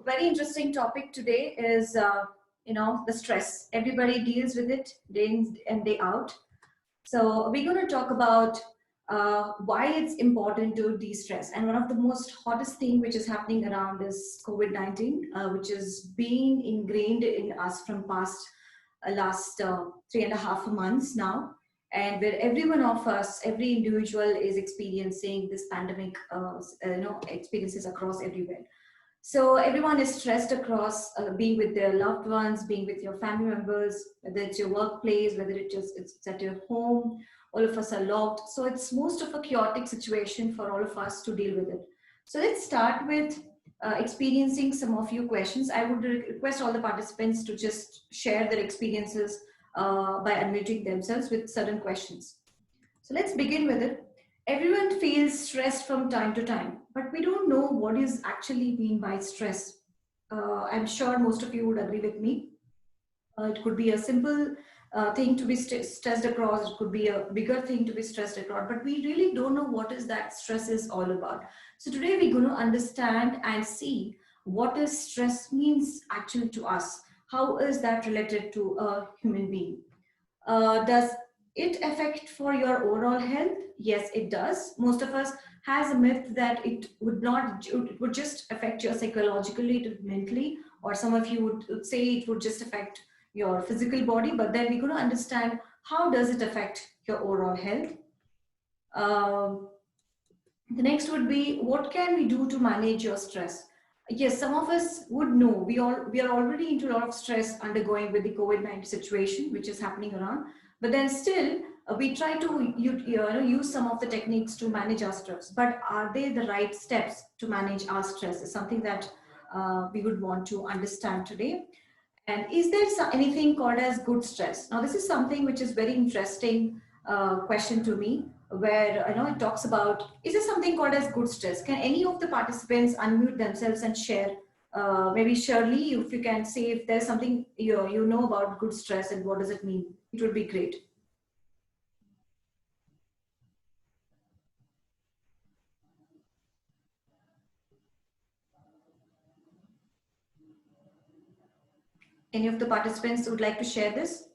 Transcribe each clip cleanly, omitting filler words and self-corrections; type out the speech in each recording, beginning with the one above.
very interesting topic today is, the stress. Everybody deals with it day in and day out. So we're going to talk about why it's important to de-stress. And one of the most hottest thing which is happening around is COVID-19, which is being ingrained in us from past last 3.5 months now. And where every one of us, every individual is experiencing this pandemic, experiences across everywhere. So everyone is stressed across being with their loved ones, being with your family members, whether it's your workplace, whether it's at your home. All of us are locked. So it's most of a chaotic situation for all of us to deal with it. So let's start with experiencing some of your questions. I would request all the participants to just share their experiences by unmuting themselves with certain questions. So let's begin with it. Everyone feels stressed from time to time, but we don't know what is actually mean by stress. I'm sure most of you would agree with me. It could be a simple thing to be stressed across. It could be a bigger thing to be stressed across, but we really don't know what is that stress is all about. So today we're going to understand and see what is stress means actually to us. How is that related to a human being? Does it affect for your overall health? Yes, it does. Most of us has a myth that it would just affect you psychologically, mentally, or some of you would say it would just affect your physical body, but then we're going to understand how does it affect your overall health. The next would be, what can we do to manage your stress? Yes, some of us would know we are already into a lot of stress undergoing with the COVID-19 situation, which is happening around. But then still, we try to use some of the techniques to manage our stress. But are they the right steps to manage our stress? Is something that we would want to understand today. And is there anything called as good stress? Now, this is something which is very interesting question to me, where it talks about, is there something called as good stress? Can any of the participants unmute themselves and share? Maybe Shirley, if you can say if there's something you know about good stress and what does it mean, it would be great. Any of the participants would like to share this?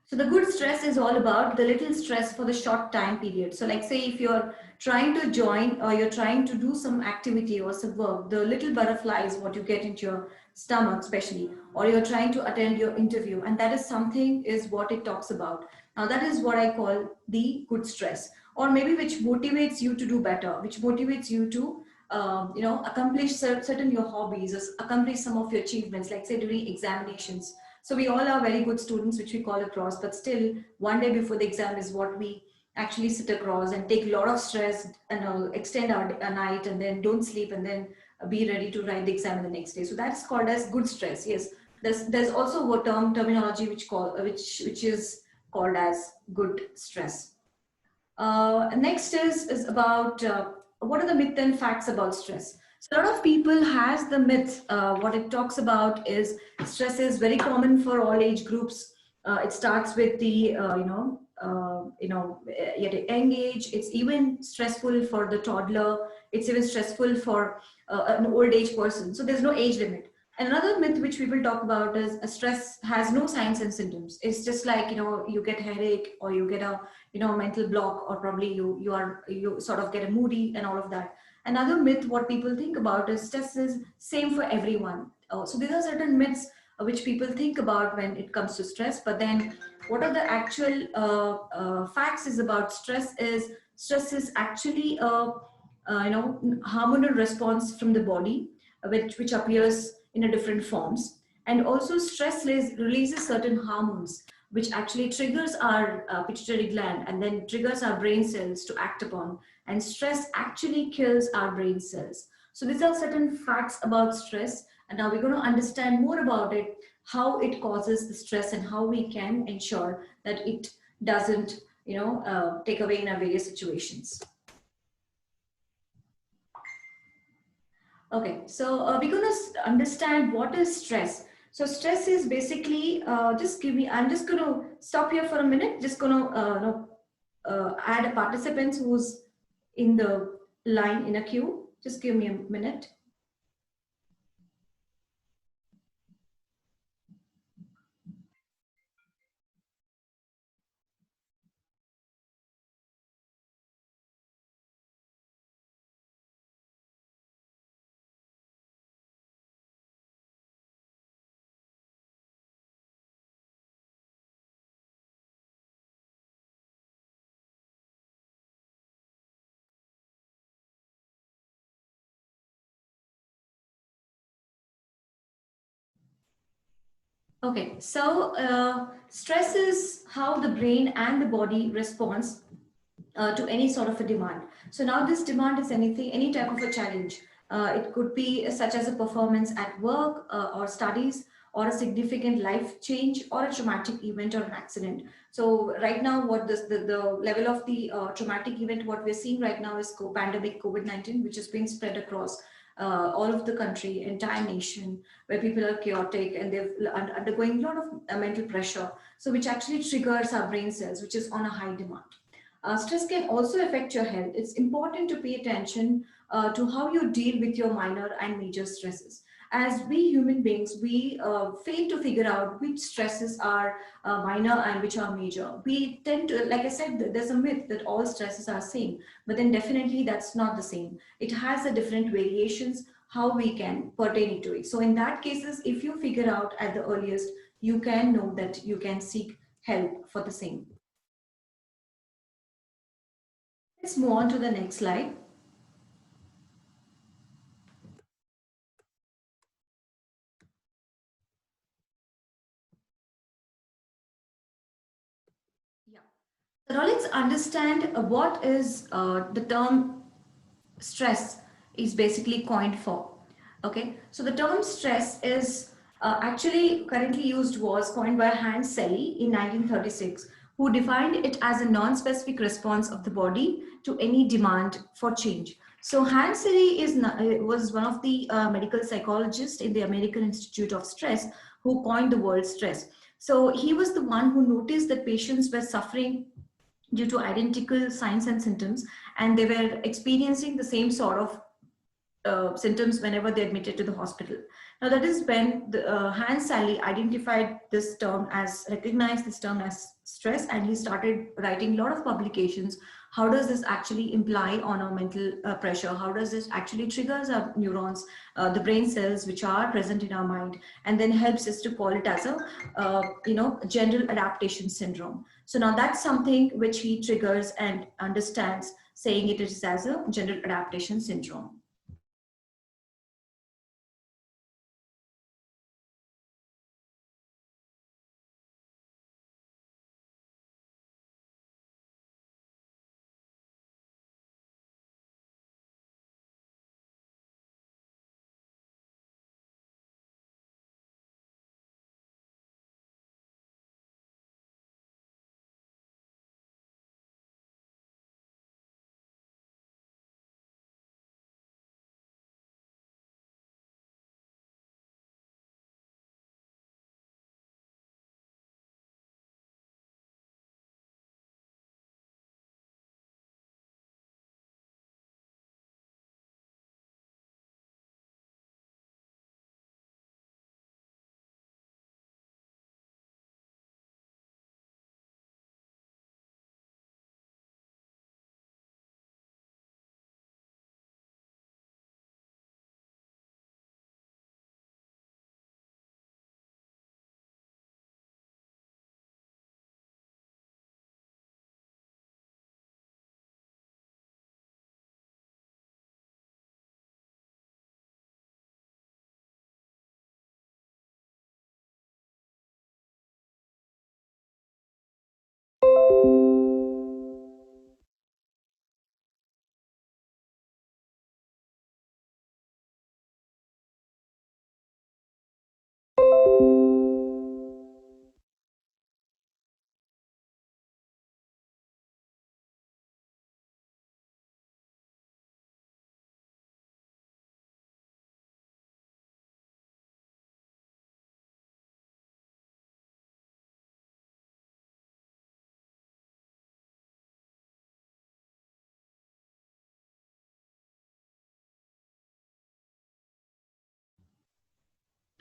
So the good stress is all about the little stress for the short time period. So like say if you're trying to join or you're trying to do some activity or some work, the little butterflies, what you get into your stomach especially, or you're trying to attend your interview, and that is something is what it talks about. Now that is what I call the good stress, or maybe which motivates you to do better, which motivates you to accomplish certain your hobbies, or accomplish some of your achievements, like say during examinations. So we all are very good students, which we call across, but still one day before the exam is what we actually sit across and take a lot of stress and extend our night and then don't sleep and then be ready to write the exam the next day. So that's called as good stress. Yes, there's also a terminology which is called as good stress. Next is about what are the myths and facts about stress. So a lot of people has the myth. What it talks about is stress is very common for all age groups. It starts with the at a young age. It's even stressful for the toddler. It's even stressful for an old age person. So there's no age limit. And another myth which we will talk about is stress has no signs and symptoms. It's just like you get headache or you get a mental block, or probably you sort of get a moody and all of that. Another myth what people think about is stress is same for everyone. So these are certain myths which people think about when it comes to stress. But then what are the actual facts is about stress is actually a hormonal response from the body, which appears in a different forms. And also stress releases certain hormones which actually triggers our pituitary gland and then triggers our brain cells to act upon. And stress actually kills our brain cells. So these are certain facts about stress. And now we're going to understand more about it, how it causes the stress and how we can ensure that it doesn't, take away in our various situations. Okay, so we're going to understand what is stress. So stress is basically, just give me, I'm just going to stop here for a minute, just going to add a participant who's in the line in a queue. Just give me a minute. Okay, so stress is how the brain and the body responds to any sort of a demand. So now this demand is anything, any type of a challenge. It could be such as a performance at work or studies, or a significant life change, or a traumatic event or an accident. So right now, what the level of the traumatic event, what we're seeing right now is pandemic COVID-19, which is being spread across all of the country, entire nation, where people are chaotic and they're undergoing a lot of mental pressure. So which actually triggers our brain cells, which is on a high demand. Stress can also affect your health. It's important to pay attention to how you deal with your minor and major stresses. As we human beings, we fail to figure out which stresses are minor and which are major. We tend to, like I said, there's a myth that all stresses are same, but then definitely that's not the same. It has a different variations how we can pertain to it. So in that cases, if you figure out at the earliest, you can know that you can seek help for the same. Let's move on to the next slide. Yeah. So now let's understand what is the term stress is basically coined for. Okay, so the term stress is actually currently used, was coined by Hans Selye in 1936, who defined it as a non-specific response of the body to any demand for change. So Hans Selye was one of the medical psychologists in the American Institute of Stress who coined the word stress. So he was the one who noticed that patients were suffering due to identical signs and symptoms, and they were experiencing the same sort of symptoms whenever they admitted to the hospital. Now that is when Hans Sally identified this term as, recognized this term as stress, and he started writing a lot of publications. How does this actually imply on our mental pressure? How does this actually triggers our neurons, the brain cells which are present in our mind, and then helps us to call it as a, general adaptation syndrome. So now that's something which he triggers and understands, saying it is as a general adaptation syndrome.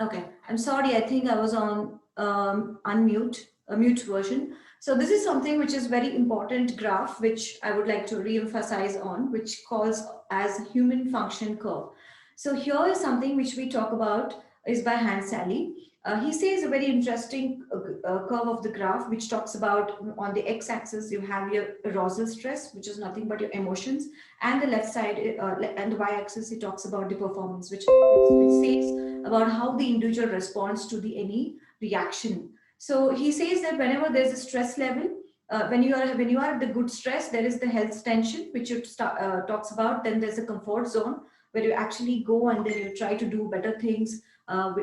Okay, I'm sorry. I think I was on unmute, a mute version. So this is something which is very important graph, which I would like to re-emphasize on, which calls as human function curve. So here is something which we talk about is by Hans Sally. He says a very interesting curve of the graph, which talks about on the x-axis you have your arousal stress, which is nothing but your emotions, and the left side and the y-axis he talks about the performance, which says about how the individual responds to the any reaction. So he says that whenever there's a stress level, when you are at the good stress, there is the health tension, which it talks about. Then there's a comfort zone where you actually go and then you try to do better things,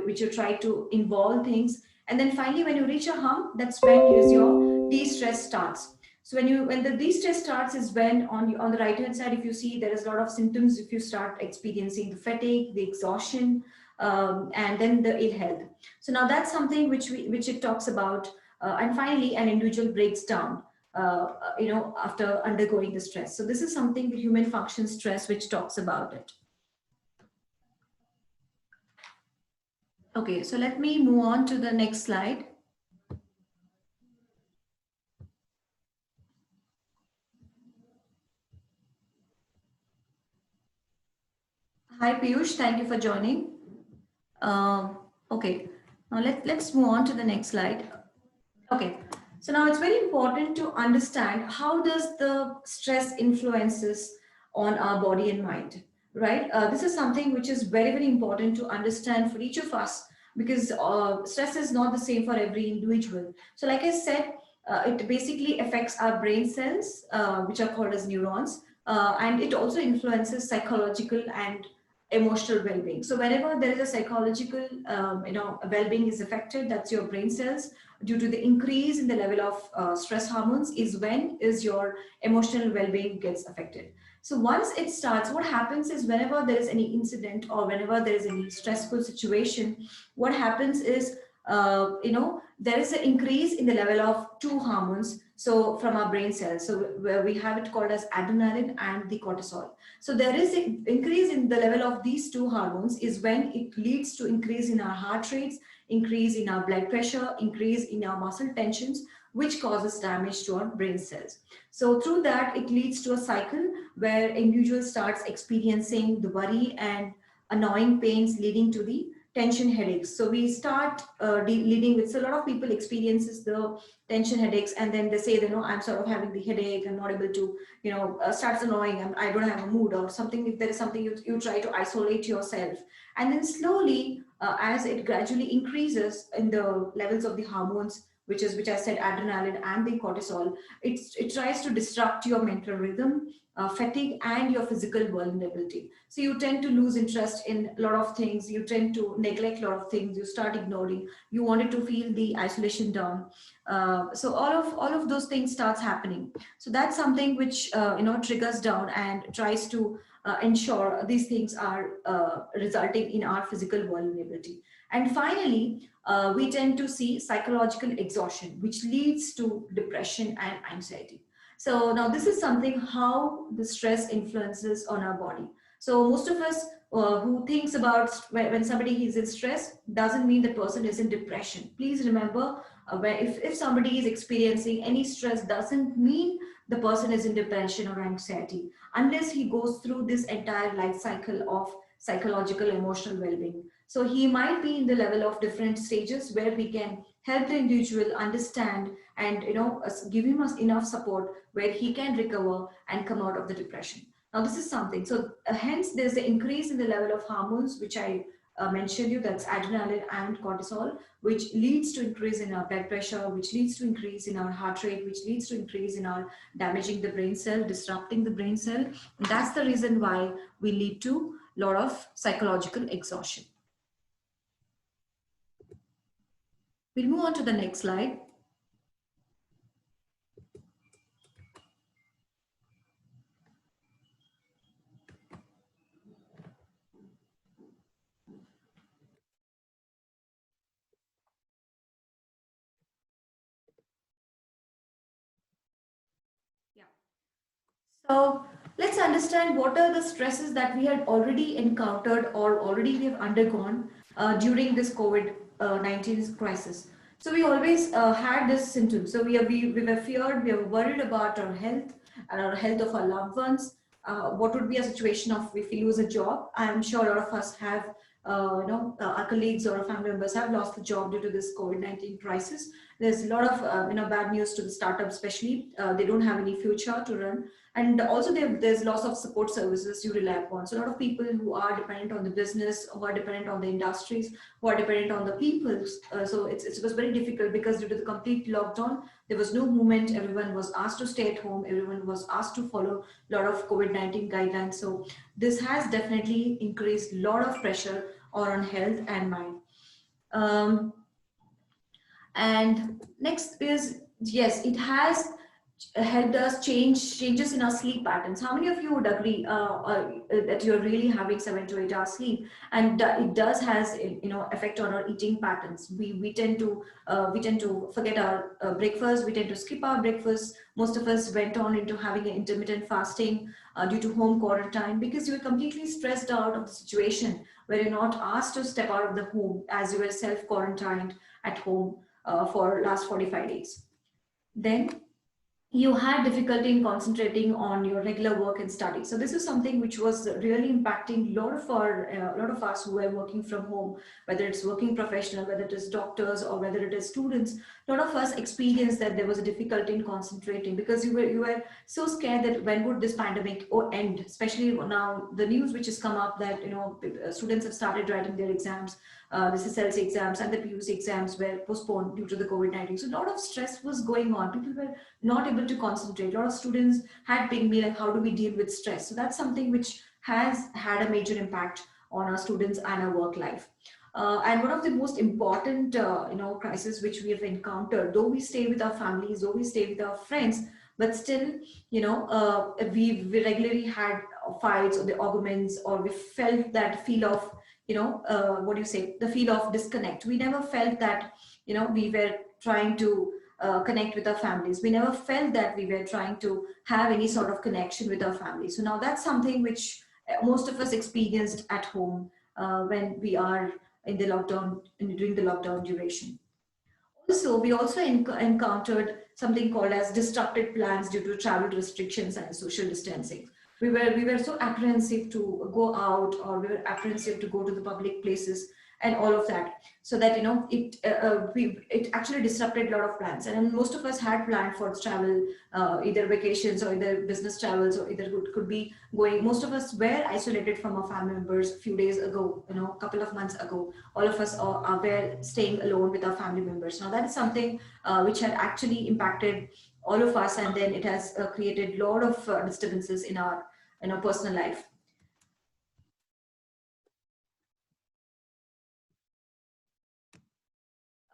which you try to involve things. And then finally, when you reach a hump, that's when is your de-stress starts. So when the de-stress starts is when on the right hand side, if you see there is a lot of symptoms, if you start experiencing the fatigue, the exhaustion, and then the ill health. So now that's something which it talks about. And finally, an individual breaks down, after undergoing the stress. So this is something the human function stress, which talks about it. Okay, so let me move on to the next slide. Hi, Piyush. Thank you for joining. Okay, now let's move on to the next slide. Okay, so now it's very important to understand how does the stress influences on our body and mind, right? This is something which is very, very important to understand for each of us, because stress is not the same for every individual. So like I said, it basically affects our brain cells, which are called as neurons, and it also influences psychological and emotional well-being. So whenever there is a psychological, well-being is affected, that's your brain cells, due to the increase in the level of stress hormones is when is your emotional well-being gets affected. So once it starts, what happens is whenever there is any incident or whenever there is any stressful situation, what happens is there is an increase in the level of two hormones, so from our brain cells, so where we have it called as adrenaline and the cortisol. So there is an increase in the level of these two hormones is when it leads to increase in our heart rates, increase in our blood pressure, increase in our muscle tensions, which causes damage to our brain cells. So through that, it leads to a cycle where individual starts experiencing the worry and annoying pains leading to the tension headaches. So we start leading with, so a lot of people experiences the tension headaches and then they say, I'm sort of having the headache, I'm not able to, starts annoying, I don't have a mood or something. If there is something, you try to isolate yourself. And then slowly, as it gradually increases in the levels of the hormones, which I said adrenaline and the cortisol, it tries to disrupt your mental rhythm, fatigue, and your physical vulnerability. So you tend to lose interest in a lot of things. You tend to neglect a lot of things. You start ignoring. You wanted to feel the isolation down. So all of those things starts happening. So that's something which triggers down and tries to ensure these things are resulting in our physical vulnerability. And finally, we tend to see psychological exhaustion, which leads to depression and anxiety. So now this is something how the stress influences on our body. So most of us who thinks about when somebody is in stress doesn't mean the person is in depression. Please remember, if somebody is experiencing any stress doesn't mean the person is in depression or anxiety unless he goes through this entire life cycle of psychological emotional well-being. So he might be in the level of different stages where we can help the individual understand and give him enough support where he can recover and come out of the depression. Now this is something. So hence there's an increase in the level of hormones which I mentioned you, that's adrenaline and cortisol, which leads to increase in our blood pressure, which leads to increase in our heart rate, which leads to increase in our damaging the brain cell, disrupting the brain cell. And that's the reason why we lead to a lot of psychological exhaustion. We'll move on to the next slide. So let's understand what are the stresses that we had already encountered or already we have undergone during this COVID-19 crisis. So we always had this symptom. So we were feared, we were worried about our health and our health of our loved ones. What would be a situation of if we lose a job? I'm sure a lot of us have, our colleagues or our family members have lost the job due to this COVID-19 crisis. There's a lot of, bad news to the startups, especially. They don't have any future to run. And also there's loss of support services you rely upon. So a lot of people who are dependent on the business, who are dependent on the industries, who are dependent on the people. So it was very difficult because due to the complete lockdown, there was no movement. Everyone was asked to stay at home. Everyone was asked to follow a lot of COVID-19 guidelines. So this has definitely increased a lot of pressure on health and mind. And next is, yes, it has helped us changes in our sleep patterns. How many of you would agree that you're really having 7 to 8 hours sleep, and it does has effect on our eating patterns. We tend to forget our breakfast. We tend to skip our breakfast. Most of us went on into having an intermittent fasting due to home quarantine, because you were completely stressed out of the situation where you're not asked to step out of the home, as you were self quarantined at home for last 45 days. Then you had difficulty in concentrating on your regular work and study. So this is something which was really impacting a lot of us who were working from home, whether it's working professional, whether it is doctors, or whether it is students. A lot of us experienced that there was a difficulty in concentrating, because you were so scared that when would this pandemic end, especially now the news which has come up that students have started writing their exams. The SSLC exams and the PUC exams were postponed due to the COVID-19. So a lot of stress was going on. People were not able to concentrate. A lot of students had pinged me like, how do we deal with stress? So that's something which has had a major impact on our students and our work life. And one of the most important, crises which we have encountered, though we stay with our families, though we stay with our friends, but still, we regularly had fights or the arguments, or we felt that feel of, the feel of disconnect. We never felt that, we were trying to connect with our families. We never felt that we were trying to have any sort of connection with our families. So now that's something which most of us experienced at home when we are in the lockdown, during the lockdown duration. Also, we also encountered something called as disrupted plans due to travel restrictions and social distancing. We were so apprehensive to go out, or we were apprehensive to go to the public places and all of that, so that it actually disrupted a lot of plans. And most of us had planned for travel, either vacations or either business travels, or either could be going. Most of us were isolated from our family members a few days ago, a couple of months ago. All of us were staying alone with our family members. Now that is something which had actually impacted all of us, and then it has created a lot of disturbances in our personal life.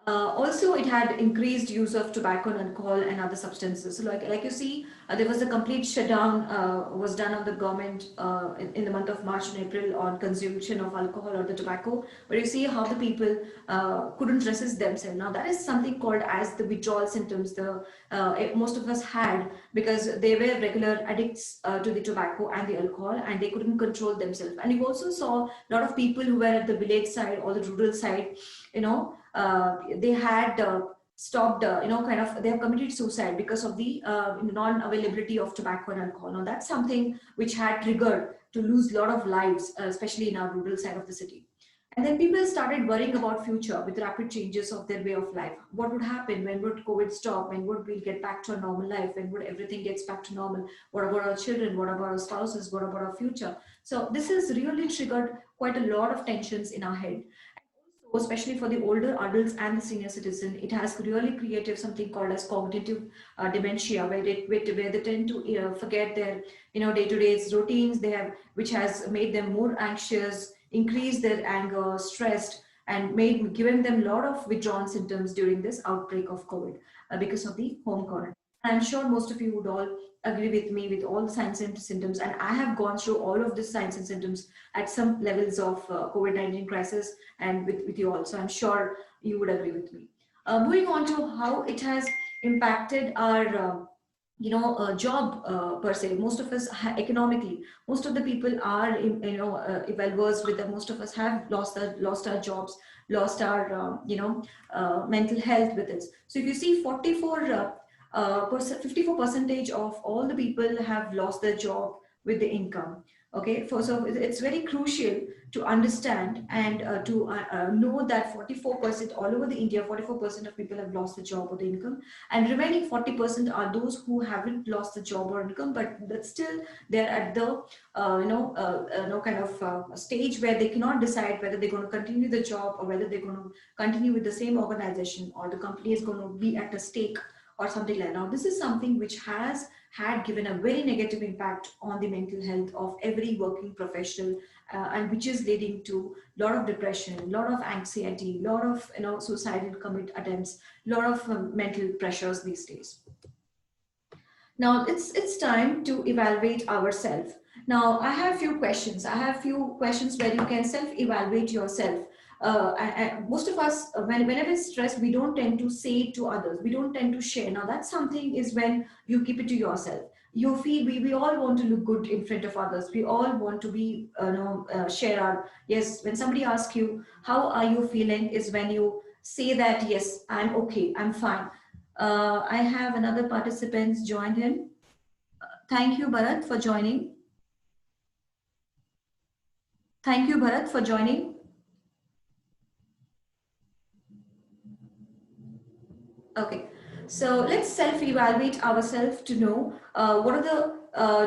Also, it had increased use of tobacco and alcohol and other substances. So like you see, there was a complete shutdown was done on the government in the month of March and April on consumption of alcohol or the tobacco. But you see how the people couldn't resist themselves. Now that is something called as the withdrawal symptoms. Most of us had, because they were regular addicts to the tobacco and the alcohol, and they couldn't control themselves. And you also saw a lot of people who were at the village side or the rural side, they had stopped, they have committed suicide because of the non-availability of tobacco and alcohol. Now that's something which had triggered to lose a lot of lives, especially in our rural side of the city. And then people started worrying about future with rapid changes of their way of life. What would happen? When would COVID stop? When would we get back to a normal life? When would everything gets back to normal? What about our children? What about our spouses? What about our future? So this has really triggered quite a lot of tensions in our head. Especially for the older adults and the senior citizen, it has really created something called as cognitive dementia, where they tend to forget their day-to-day routines. Which has made them more anxious, increased their anger, stressed, and given them a lot of withdrawn symptoms during this outbreak of COVID because of the home quarantine. I'm sure most of you would all agree with me with all the signs and symptoms, and I have gone through all of the signs and symptoms at some levels of COVID-19 crisis, and with you all. So I'm sure you would agree with me. Moving on to how it has impacted our job per se. Most of us economically, most of the people are well versed with that. Most of us have lost our jobs, lost our mental health with this. So if you see 54 percentage of all the people have lost their job with the income. Okay, so it's very crucial to understand and know that 44% all over the India, 44% of people have lost the job or the income, and remaining 40% are those who haven't lost the job or income, but still they're at the kind of stage where they cannot decide whether they're going to continue the job or whether they're going to continue with the same organization, or the company is going to be at a stake or something like that. Now this is something which has had given a very negative impact on the mental health of every working professional, and which is leading to a lot of depression, a lot of anxiety, a lot of suicidal commit attempts, a lot of mental pressures these days. Now it's time to evaluate ourselves. Now I have few questions. I have few questions where you can self-evaluate yourself. Most of us, whenever it's stressed, we don't tend to say it to others. We don't tend to share. Now that's something is when you keep it to yourself. You feel we all want to look good in front of others. We all want to be, share our, yes, when somebody asks you, how are you feeling, is when you say that, yes, I'm okay, I'm fine. I have another participant joined in. Thank you, Bharat, for joining. Thank you, Bharat, for joining. Okay, so let's self-evaluate ourselves to know what are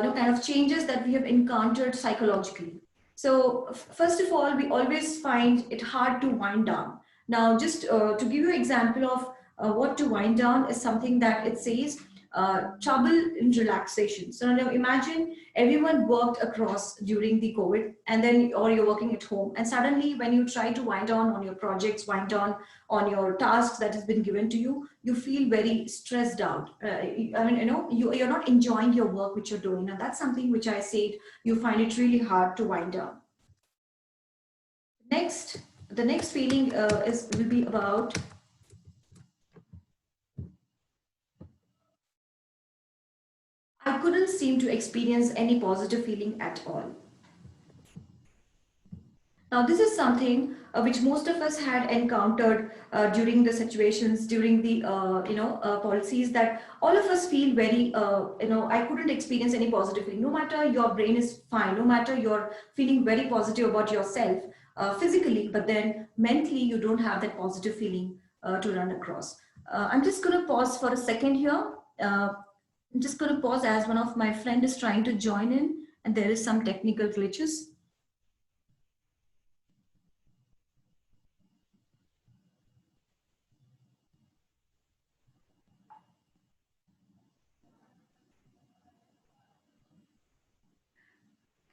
the kind of changes that we have encountered psychologically. So first of all, we always find it hard to wind down. Now, just to give you an example of what to wind down is something that it says trouble in relaxation. So now imagine everyone worked across during the COVID, and then or you're working at home, and suddenly when you try to wind down on your projects, wind down on your tasks that has been given to you, you feel very stressed out. I mean, you're not enjoying your work which you're doing. And that's something which I said you find it really hard to wind down. Next, the next feeling will be about I couldn't seem to experience any positive feeling at all. Now, this is something which most of us had encountered during the situations, during the policies, that all of us feel very I couldn't experience any positive feeling. No matter your brain is fine, no matter you're feeling very positive about yourself physically, but then mentally you don't have that positive feeling to run across. I'm just going to pause for a second here. I'm just going to pause as one of my friend is trying to join in, and there is some technical glitches.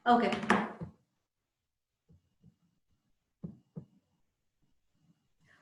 Okay.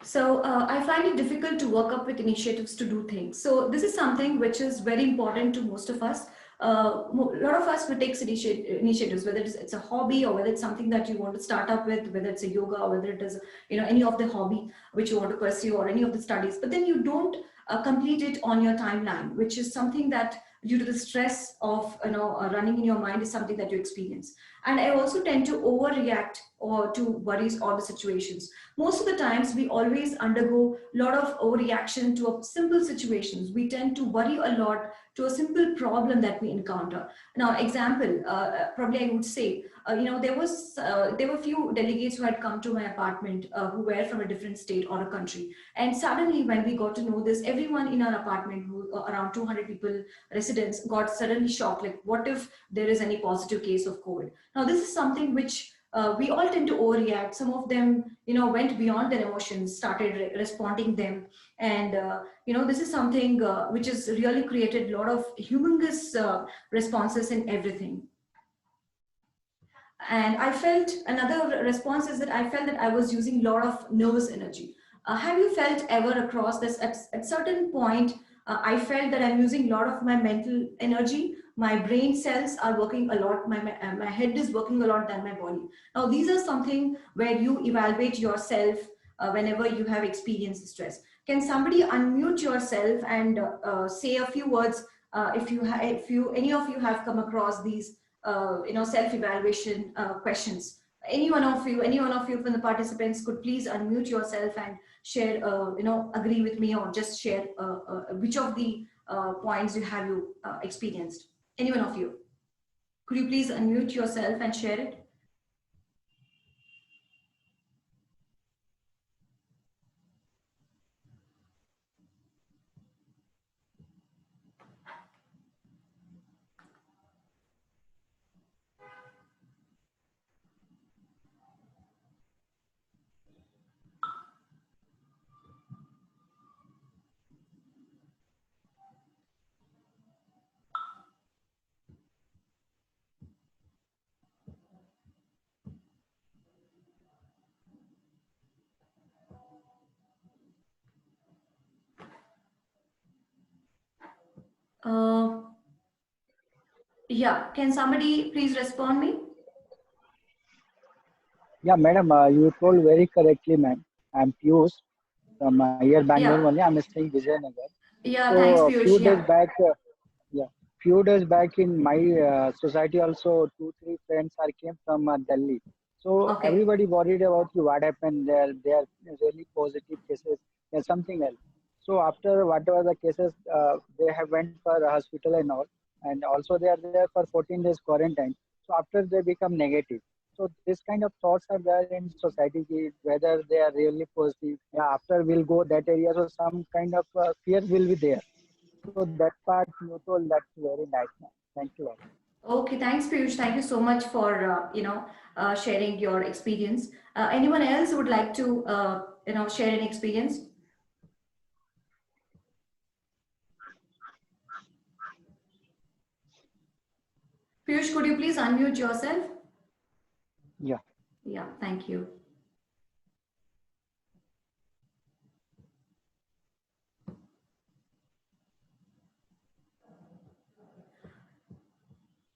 So I find it difficult to work up with initiatives to do things. So this is something which is very important to most of us. A lot of us would take initiatives, whether it's a hobby or whether it's something that you want to start up with, whether it's a yoga or whether it is any of the hobby which you want to pursue or any of the studies. But then you don't complete it on your timeline, which is something that due to the stress of running in your mind is something that you experience. And I also tend to overreact or to worries or the situations. Most of the times we always undergo a lot of overreaction to simple situations. We tend to worry a lot to a simple problem that we encounter. Now, example, probably I would say, there were few delegates who had come to my apartment who were from a different state or a country. And suddenly when we got to know this, everyone in our apartment, who around 200 people, residents, got suddenly shocked. Like, what if there is any positive case of COVID? Now, this is something which we all tend to overreact. Some of them, went beyond their emotions, started responding them. And, this is something which has really created a lot of humongous responses in everything. And I felt another response is that I felt that I was using a lot of nervous energy. Have you felt ever across this at certain point? I felt that I'm using a lot of my mental energy. My brain cells are working a lot. My head is working a lot than my body. Now, these are something where you evaluate yourself whenever you have experienced stress. Can somebody unmute yourself and say a few words if you any of you have come across these self-evaluation questions, any one of you from the participants could please unmute yourself and share, agree with me, or just share which of the points you experienced. Any one of you, could you please unmute yourself and share it? Uh, yeah, can somebody please respond me? Yeah, madam, you told very correctly, ma'am. I'm Piyush from here, Bangalore Yeah, only. I'm staying Vijayanagar. yeah, thanks, So a Piyush. few days Yeah, back, yeah, few days back in my society also, two, three friends are came from Delhi. So okay. everybody worried about you, what happened there. They are really positive cases. There's something else. So after whatever the cases, they have went for a hospital and all, and also they are there for 14 days quarantine. So after they become negative. So this kind of thoughts are there in society, whether they are really positive. Yeah, after we'll go that area, so some kind of fear will be there. So that part you told, that's very nice, man. Thank you a lot. Okay, thanks, Piyush. Thank you so much for sharing your experience. Anyone else would like to share an experience? Piyush, could you please unmute yourself? Yeah. Yeah, thank you.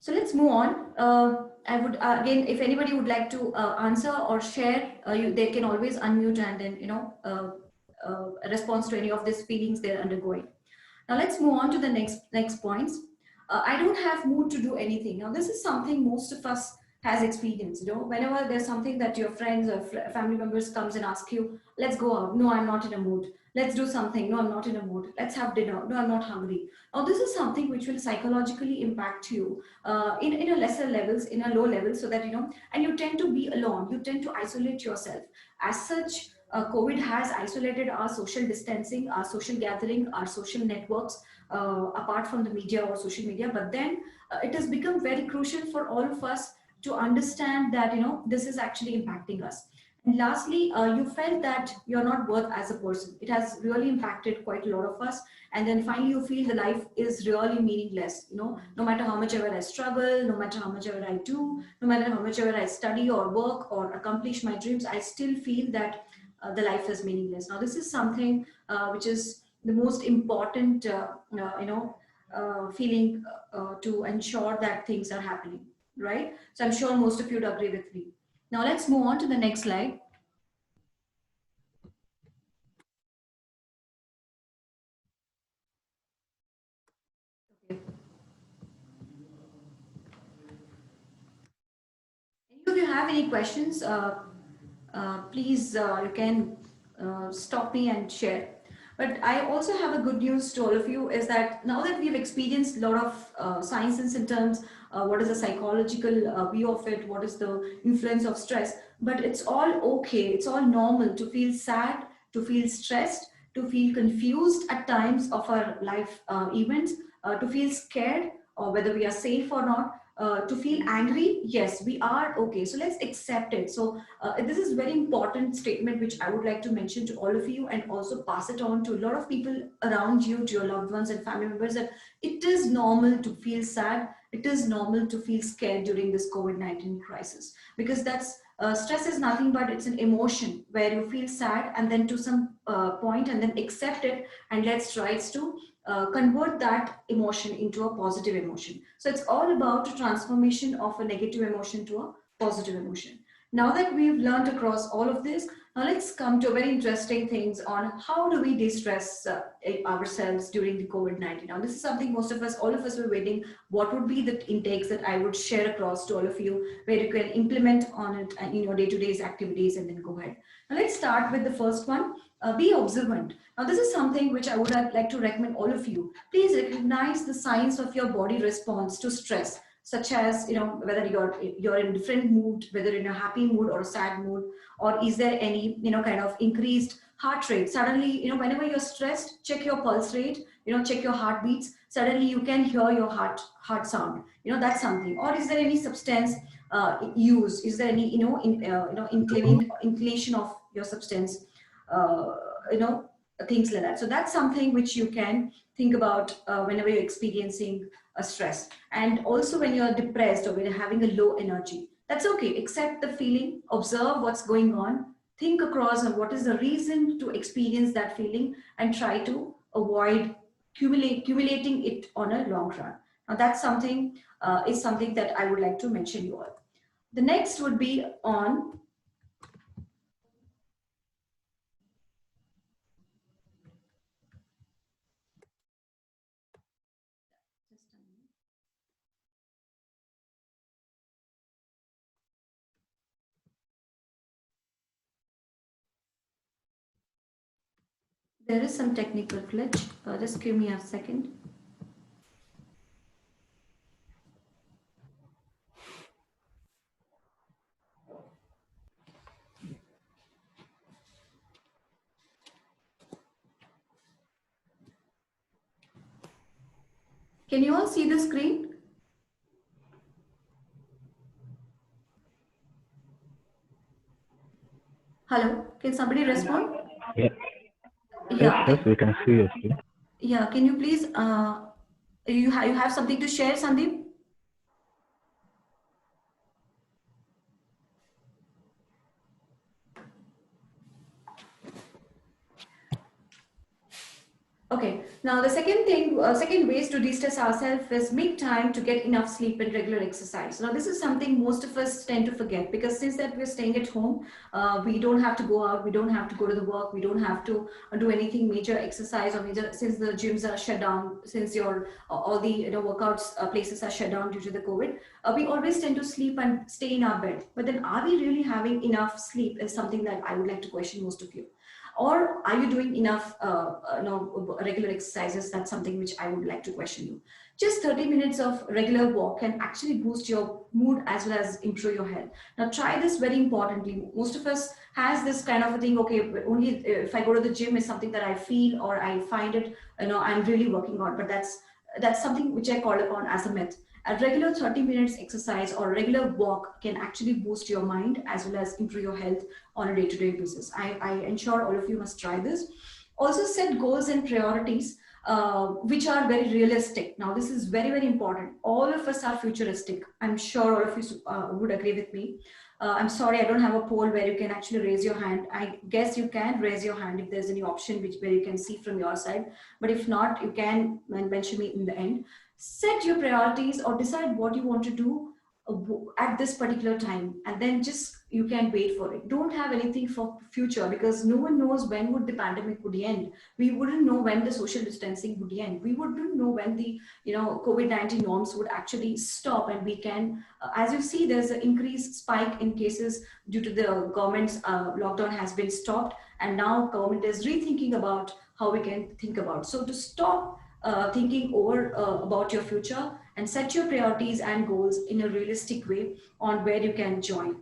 So let's move on. I would again, if anybody would like to answer or share, they can always unmute and then response to any of these feelings they're undergoing. Now let's move on to the next points. I don't have mood to do anything. Now this is something most of us has experienced. Whenever there's something that your friends or family members comes and ask you, let's go out. No, I'm not in a mood. Let's do something. No, I'm not in a mood. Let's have dinner. No, I'm not hungry. Now this is something which will psychologically impact you in a lesser levels, in a low level, so that and you tend to be alone. You tend to isolate yourself. As such, COVID has isolated our social distancing, our social gathering, our social networks, apart from the media or social media. But then it has become very crucial for all of us to understand that this is actually impacting us. And lastly, you felt that you're not worth as a person. It has really impacted quite a lot of us. And then finally, you feel the life is really meaningless. No matter how much ever I struggle, no matter how much ever I do, no matter how much ever I study or work or accomplish my dreams, I still feel that the life is meaningless. Now, this is something which is the most important, feeling to ensure that things are happening, right? So I'm sure most of you would agree with me. Now, let's move on to the next slide. Okay. Any of you have any questions? Please, you can stop me and share. But I also have a good news to all of you is that now that we've experienced a lot of signs and symptoms, what is the psychological view of it, what is the influence of stress, but it's all okay, it's all normal to feel sad, to feel stressed, to feel confused at times of our life events, to feel scared or whether we are safe or not, to feel angry. Yes, we are okay, so let's accept it. So this is very important statement which I would like to mention to all of you and also pass it on to a lot of people around you, to your loved ones and family members, that it is normal to feel sad, it is normal to feel scared during this COVID-19 crisis, because that's stress is nothing but it's an emotion where you feel sad and then to some point and then accept it, and let's try to convert that emotion into a positive emotion. So it's all about a transformation of a negative emotion to a positive emotion. Now that we've learned across all of this, Now let's come to very interesting things on how do we de-stress ourselves during the COVID-19. Now this is something most of us, all of us were waiting. What would be the intakes that I would share across to all of you where you can implement on it in your day-to-day activities and then go ahead. Now let's start with the first one. Be observant. Now this is something which I would like to recommend all of you. Please recognize the signs of your body response to stress, such as, whether you're in different mood, whether in a happy mood or a sad mood, or is there any, kind of increased heart rate. Suddenly, whenever you're stressed, check your pulse rate, check your heartbeats. Suddenly you can hear your heart sound. That's something. Or is there any substance use? Is there any, inclination of your substance? Uh, you know, Things like that. So that's something which you can think about whenever you're experiencing a stress. And also when you're depressed or when you're having a low energy, that's okay. Accept the feeling, observe what's going on, think across on what is the reason to experience that feeling, and try to avoid accumulating it on a long run. Now that's something is something that I would like to mention you all. The next would be on there is some technical glitch. Just give me a second. Can you all see the screen? Hello, can somebody respond? Yeah. Yeah, Yes, we can see you. yeah. Can you please, you have something to share, Sandeep? Okay, now the second thing, second ways to de-stress ourselves is make time to get enough sleep and regular exercise. Now this is something most of us tend to forget, because since that we're staying at home, we don't have to go out, we don't have to go to the work, we don't have to do anything major exercise or major, since the gyms are shut down, since your all the workouts places are shut down due to the COVID. We always tend to sleep and stay in our bed. But then are we really having enough sleep is something that I would like to question most of you. Or are you doing enough regular exercises? That's something which I would like to question you. Just 30 minutes of regular walk can actually boost your mood as well as improve your health. Now try this very importantly. Most of us has this kind of a thing, okay, only if I go to the gym is something that I feel or I find it, I'm really working on, but that's something which I call upon as a myth. A regular 30 minutes exercise or regular walk can actually boost your mind as well as improve your health on a day-to-day basis. I ensure all of you must try this. Also set goals and priorities which are very realistic. Now this is very, very important. All of us are futuristic. I'm sure all of you would agree with me. I'm sorry, I don't have a poll where you can actually raise your hand. I guess you can raise your hand if there's any option where you can see from your side. But if not, you can mention me in the end. Set your priorities or decide what you want to do at this particular time, and then just you can wait for it. Don't have anything for future, because no one knows when would the pandemic would end. We wouldn't know when the social distancing would end. We wouldn't know when the COVID-19 norms would actually stop, and we can as you see, there's an increased spike in cases due to the government's lockdown has been stopped, and now government is rethinking about how we can think about. So to stop thinking over about your future and set your priorities and goals in a realistic way on where you can join.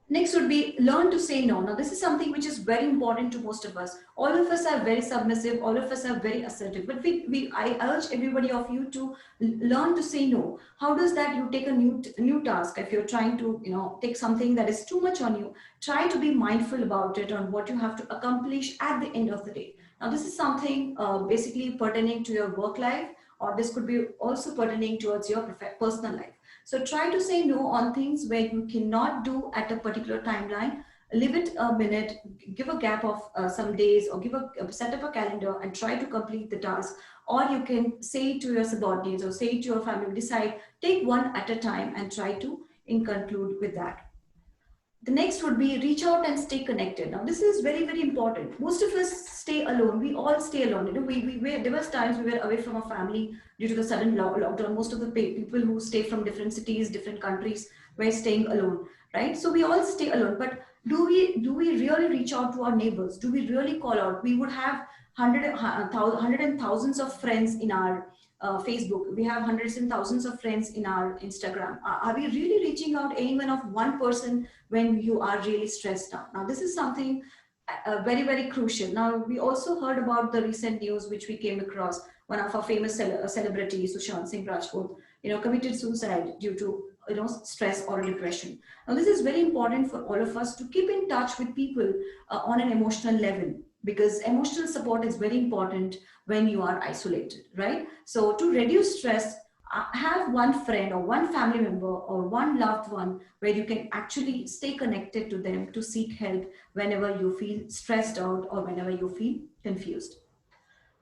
Next would be learn to say no. Now, this is something which is very important to most of us. All of us are very submissive. All of us are very assertive. But I urge everybody of you to learn to say no. How does that? You take a new task. If you're trying to, take something that is too much on you, try to be mindful about it on what you have to accomplish at the end of the day. Now, this is something basically pertaining to your work life, or this could be also pertaining towards your personal life. So try to say no on things where you cannot do at a particular timeline. Leave it a minute, give a gap of some days, or set up a calendar and try to complete the task. Or you can say to your subordinates or say to your family, decide, take one at a time and try to conclude with that. The next would be reach out and stay connected. Now, this is very, very important. Most of us stay alone. We all stay alone. You know, there was times we were away from our family due to the sudden lockdown. Most of the people who stay from different cities, different countries, were staying alone, right? So we all stay alone. But do we really reach out to our neighbors? Do we really call out? We would have hundred and thousands of friends in our Facebook. We have hundreds and thousands of friends in our Instagram. Are we really reaching out anyone of one person when you are really stressed out? Now, this is something very, very crucial. Now, we also heard about the recent news which we came across. One of our famous celebrities, Sushant Singh Rajput, committed suicide due to stress or depression. Now, this is very important for all of us to keep in touch with people on an emotional level, because emotional support is very important when you are isolated, right? So to reduce stress, have one friend or one family member or one loved one where you can actually stay connected to them to seek help whenever you feel stressed out or whenever you feel confused.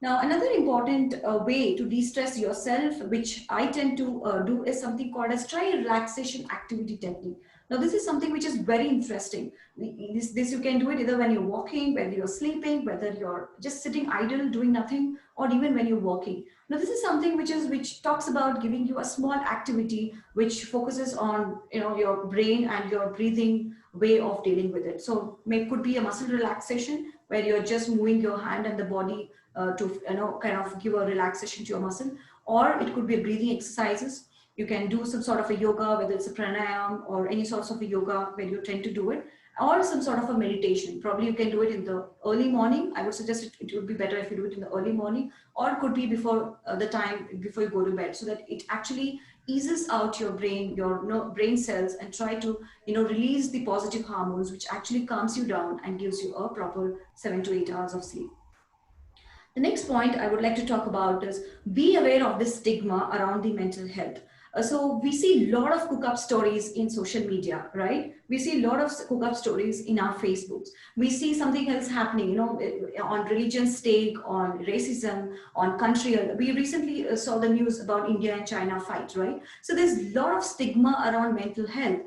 Now, another important way to de-stress yourself, which I tend to do, is something called as try a relaxation activity technique. Now, this is something which is very interesting. This you can do it either when you're walking, whether you're sleeping, whether you're just sitting idle, doing nothing, or even when you're working. Now, this is something which talks about giving you a small activity which focuses on your brain and your breathing way of dealing with it. So, could be a muscle relaxation where you're just moving your hand and the body to kind of give a relaxation to your muscle, or it could be a breathing exercises. You can do some sort of a yoga, whether it's a pranayam or any sorts of a yoga where you tend to do it, or some sort of a meditation. Probably you can do it in the early morning. I would suggest it would be better if you do it in the early morning, or it could be before the time before you go to bed, so that it actually eases out your brain, your brain cells, and try to release the positive hormones, which actually calms you down and gives you a proper 7 to 8 hours of sleep. The next point I would like to talk about is be aware of the stigma around the mental health. So we see a lot of cook-up stories in social media, right? We see a lot of cook-up stories in our Facebooks. We see something else happening, on religion's stake, on racism, on country. We recently saw the news about India and China fight, right? So there's a lot of stigma around mental health,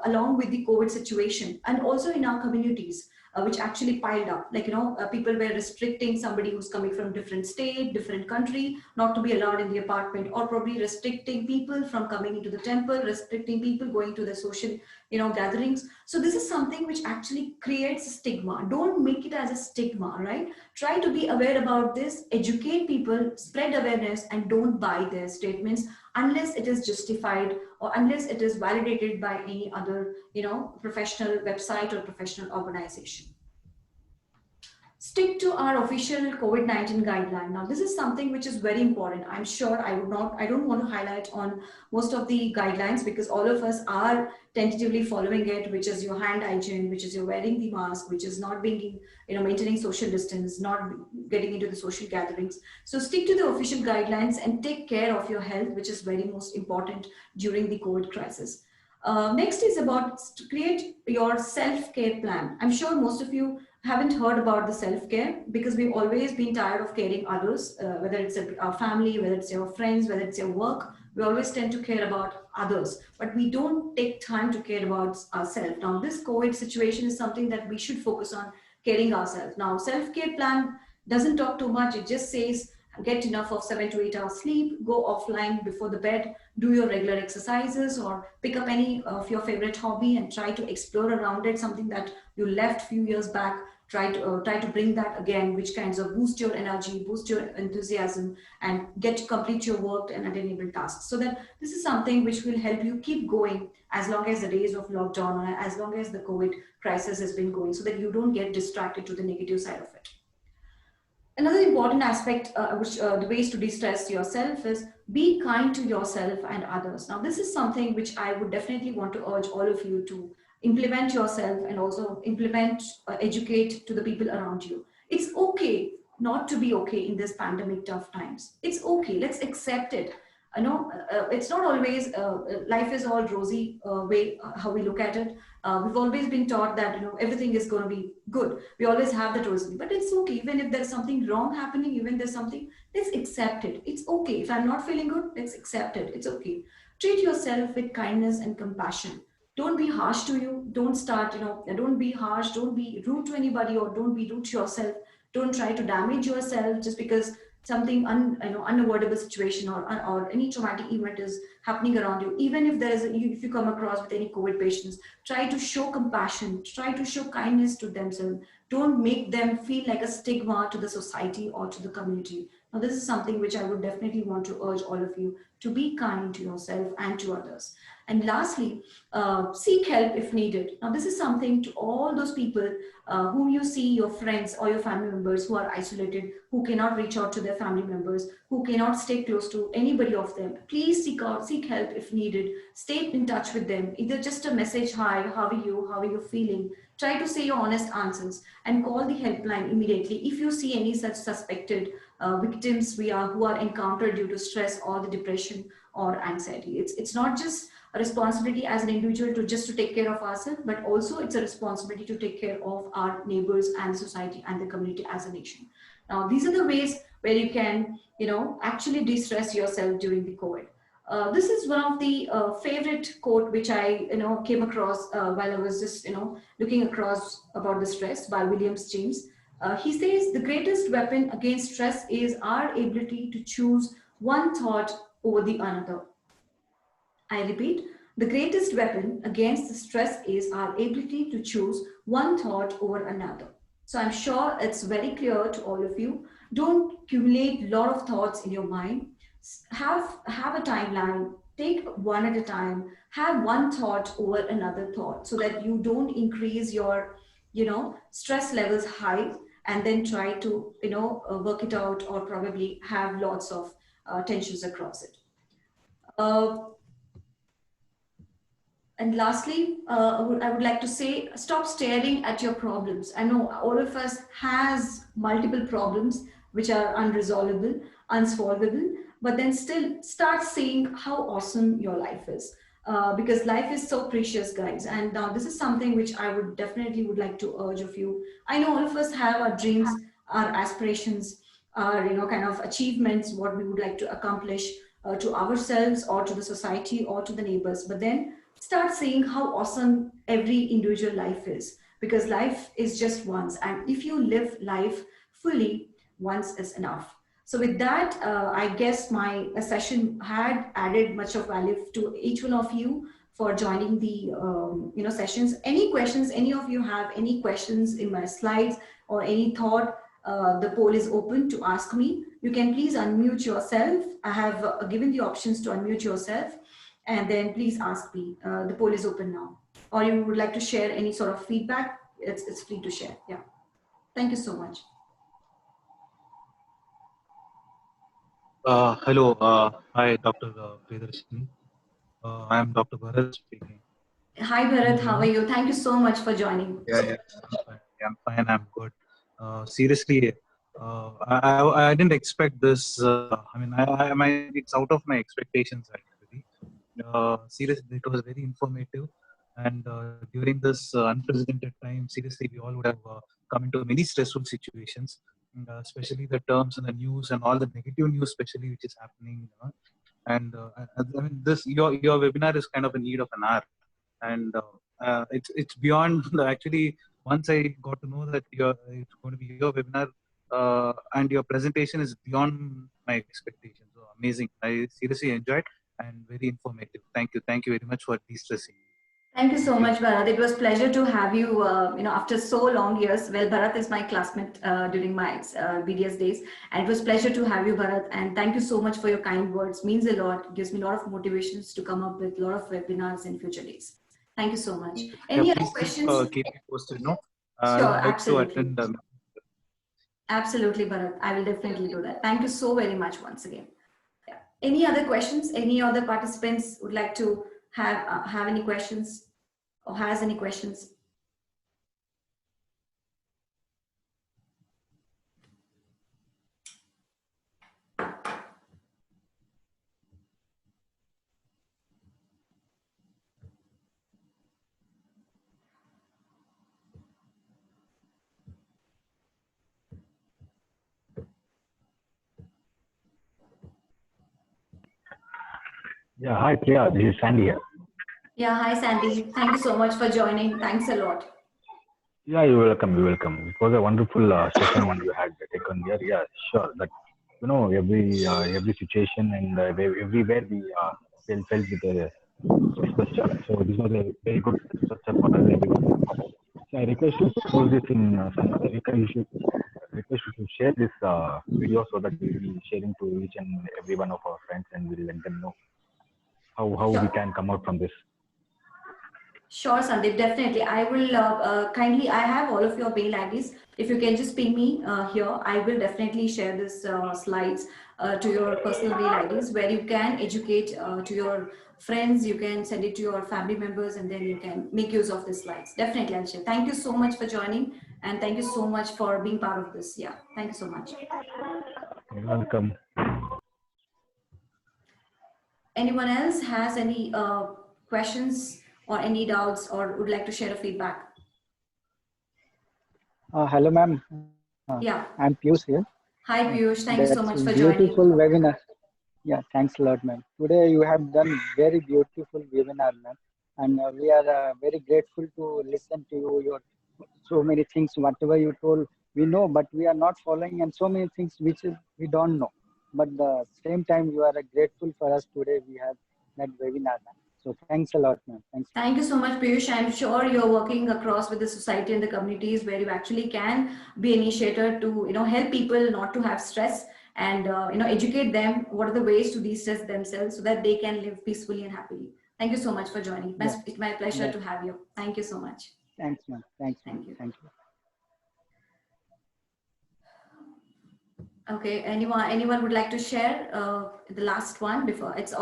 along with the COVID situation, and also in our communities, which actually piled up. Like, people were restricting somebody who's coming from different state, different country, not to be allowed in the apartment, or probably restricting people from coming into the temple, restricting people going to the social, gatherings. So this is something which actually creates a stigma. Don't make it as a stigma, right? Try to be aware about this, educate people, spread awareness, and don't buy their statements unless it is justified or unless it is validated by any other, professional website or professional organization. Stick to our official COVID-19 guideline. Now, this is something which is very important. I'm sure I don't want to highlight on most of the guidelines because all of us are tentatively following it, which is your hand hygiene, which is your wearing the mask, which is not being, maintaining social distance, not getting into the social gatherings. So stick to the official guidelines and take care of your health, which is very most important during the COVID crisis. Next is about to create your self-care plan. I'm sure most of you haven't heard about the self-care because we've always been tired of caring others, whether it's our family, whether it's your friends, whether it's your work. We always tend to care about others, but we don't take time to care about ourselves. Now, this COVID situation is something that we should focus on caring ourselves. Now, self-care plan doesn't talk too much. It just says, get enough of 7 to 8 hours sleep, go offline before the bed, do your regular exercises, or pick up any of your favorite hobby and try to explore around it, something that you left few years back. Try to bring that again, which kinds of boost your energy, boost your enthusiasm, and get to complete your work and enable tasks. So that this is something which will help you keep going as long as the days of lockdown or as long as the COVID crisis has been going, so that you don't get distracted to the negative side of it. Another important aspect, which the ways to de-stress yourself is be kind to yourself and others. Now, this is something which I would definitely want to urge all of you to implement yourself and also implement, educate to the people around you. It's okay not to be okay in this pandemic tough times. It's okay. Let's accept it. I know it's not always life is all rosy way how we look at it. We've always been taught that everything is going to be good. We always have that rosy, but it's okay. Even if there's something wrong happening, even there's something, let's accept it. It's okay. If I'm not feeling good, let's accept it. It's okay. Treat yourself with kindness and compassion. Don't be harsh to you. Don't start, don't be harsh. Don't be rude to anybody, or don't be rude to yourself. Don't try to damage yourself just because something unavoidable situation, or any traumatic event is happening around you. Even if if you come across with any COVID patients, try to show compassion, try to show kindness to themselves. Don't make them feel like a stigma to the society or to the community. Now, this is something which I would definitely want to urge all of you to be kind to yourself and to others. And lastly, seek help if needed. Now, this is something to all those people whom you see, your friends or your family members who are isolated, who cannot reach out to their family members, who cannot stay close to anybody of them. Please seek help if needed. Stay in touch with them. Either just a message, hi, how are you? How are you feeling? Try to say your honest answers and call the helpline immediately if you see any such suspected victims who are encountered due to stress or the depression or anxiety. It's not just a responsibility as an individual to take care of ourselves, but also it's a responsibility to take care of our neighbors and society and the community as a nation. Now, these are the ways where you can, actually de-stress yourself during the COVID. This is one of the favorite quote which I, came across while I was just, looking across about the stress by William James. He says the greatest weapon against stress is our ability to choose one thought over the another. I repeat, the greatest weapon against the stress is our ability to choose one thought over another. So I'm sure it's very clear to all of you. Don't accumulate a lot of thoughts in your mind. Have a timeline. Take one at a time. Have one thought over another thought so that you don't increase your, stress levels high and then try to, work it out, or probably have lots of tensions across it. Uh, And lastly, I would like to say, stop staring at your problems. I know all of us has multiple problems which are unresolvable, unsolvable, but then still start seeing how awesome your life is. Because life is so precious, guys. And now this is something which I would definitely would like to urge of you. I know all of us have our dreams, our aspirations, our kind of achievements, what we would like to accomplish to ourselves or to the society or to the neighbors. But then start seeing how awesome every individual life is, because life is just once, and if you live life fully, once is enough. So with that, I guess my session had added much of value to each one of you for joining the sessions. Any questions, any of you have any questions in my slides or any thought, the poll is open to ask me. You can please unmute yourself. I have given the options to unmute yourself, and then please ask me. The poll is open now. Or you would like to share any sort of feedback, it's free to share. Yeah. Thank you so much. Hello. Hi, Dr. Priyadarshini. I am Dr. Bharat speaking. Hi, Bharat. How are you? Thank you so much for joining. Yeah, I'm fine. I'm good. Seriously, I didn't expect this. It's out of my expectations actually. Seriously, it was very informative. And during this unprecedented time, seriously, we all would have come into many stressful situations, especially the terms and the news and all the negative news, especially which is happening. And I mean, this your webinar is kind of in need of an hour, and it's beyond actually. Once I got to know that it's going to be your webinar and your presentation is beyond my expectations. So amazing! I seriously enjoyed and very informative. Thank you very much for de-stressing. Thank you so much, Bharat. It was pleasure to have you, after so long years. Well, Bharat is my classmate during my BDS days. And it was pleasure to have you, Bharat. And thank you so much for your kind words. Means a lot. It gives me a lot of motivations to come up with a lot of webinars in future days. Thank you so much. Any other questions? Keep me posted, no? Sure, I would like absolutely. to attend. Absolutely, Bharat. I will definitely do that. Thank you so very much once again. Yeah. Any other questions? Any other participants would like to have any questions or has any questions? Yeah, hi Priya, this is Sandy here. Yeah, hi Sandy. Thank you so much for joining. Thanks a lot. Yeah, you're welcome. You're welcome. It was a wonderful session one you had taken here. Yeah, sure. That every situation and everywhere we felt with a special challenge. So this was a very good structure for us everyone. So I request you to post this in some other. You should request you to share this video so that we will be sharing to each and every one of our friends and we'll let them know how we Sure. can come out from this. Sure, Sandeep, definitely. I will kindly, I have all of your mail IDs. If you can just ping me here, I will definitely share this slides to your personal mail IDs where you can educate to your friends, you can send it to your family members, and then you can make use of the slides. Definitely, I'll share. Thank you so much for joining, and thank you so much for being part of this. Yeah, thank you so much. You're welcome. Anyone else has any questions or any doubts or would like to share a feedback? Hello, ma'am. Yeah. I'm Piyush here. Hi, Piyush. Thank you so That's much for beautiful joining. webinar. Yeah, thanks a lot, ma'am. Today you have done very beautiful webinar, ma'am, and we are very grateful to listen to you. Your so many things, whatever you told, we know, but we are not following, and so many things which is, we don't know. But the same time, you are grateful for us today. We have that webinar, ma'am. So thanks a lot, ma'am. Thanks. Thank you so much, Piyush. I'm sure you're working across with the society and the communities where you actually can be initiator to, help people not to have stress and, educate them what are the ways to de-stress themselves so that they can live peacefully and happily. Thank you so much for joining. Yeah, It's my pleasure yeah. to have you. Thank you so much. Thanks, ma'am. Thanks, ma'am. Thank you. Thank you. Okay, anyone would like to share the last one before it's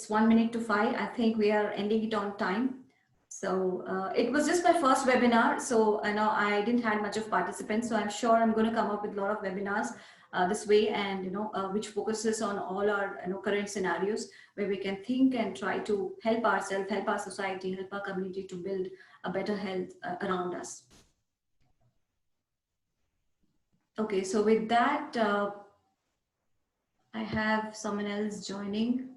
1 minute to 5. I think we are ending it on time. So it was just my first webinar. So I know I didn't had much of participants. So I'm sure I'm going to come up with a lot of webinars this way and, which focuses on all our, current scenarios where we can think and try to help ourselves, help our society, help our community to build a better health around us. Okay, so with that, I have someone else joining.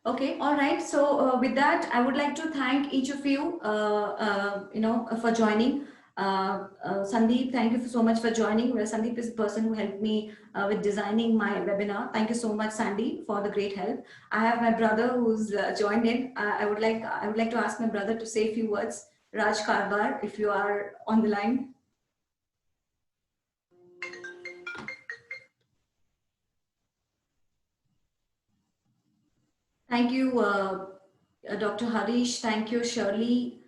Okay, all right. So with that, I would like to thank each of you, for joining. Sandeep, thank you so much for joining. Well, Sandeep is the person who helped me with designing my webinar. Thank you so much, Sandy, for the great help. I have my brother who's joined in. I would like to ask my brother to say a few words. Raj Karbar, if you are on the line. Thank you, Dr. Harish. Thank you, Shirley.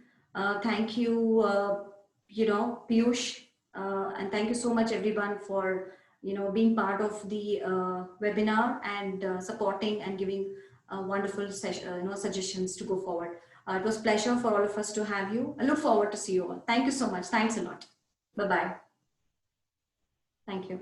Thank you, Piyush. And thank you so much, everyone, for, being part of the webinar and supporting and giving wonderful suggestions to go forward. It was a pleasure for all of us to have you. I look forward to see you all. Thank you so much. Thanks a lot. Bye-bye. Thank you.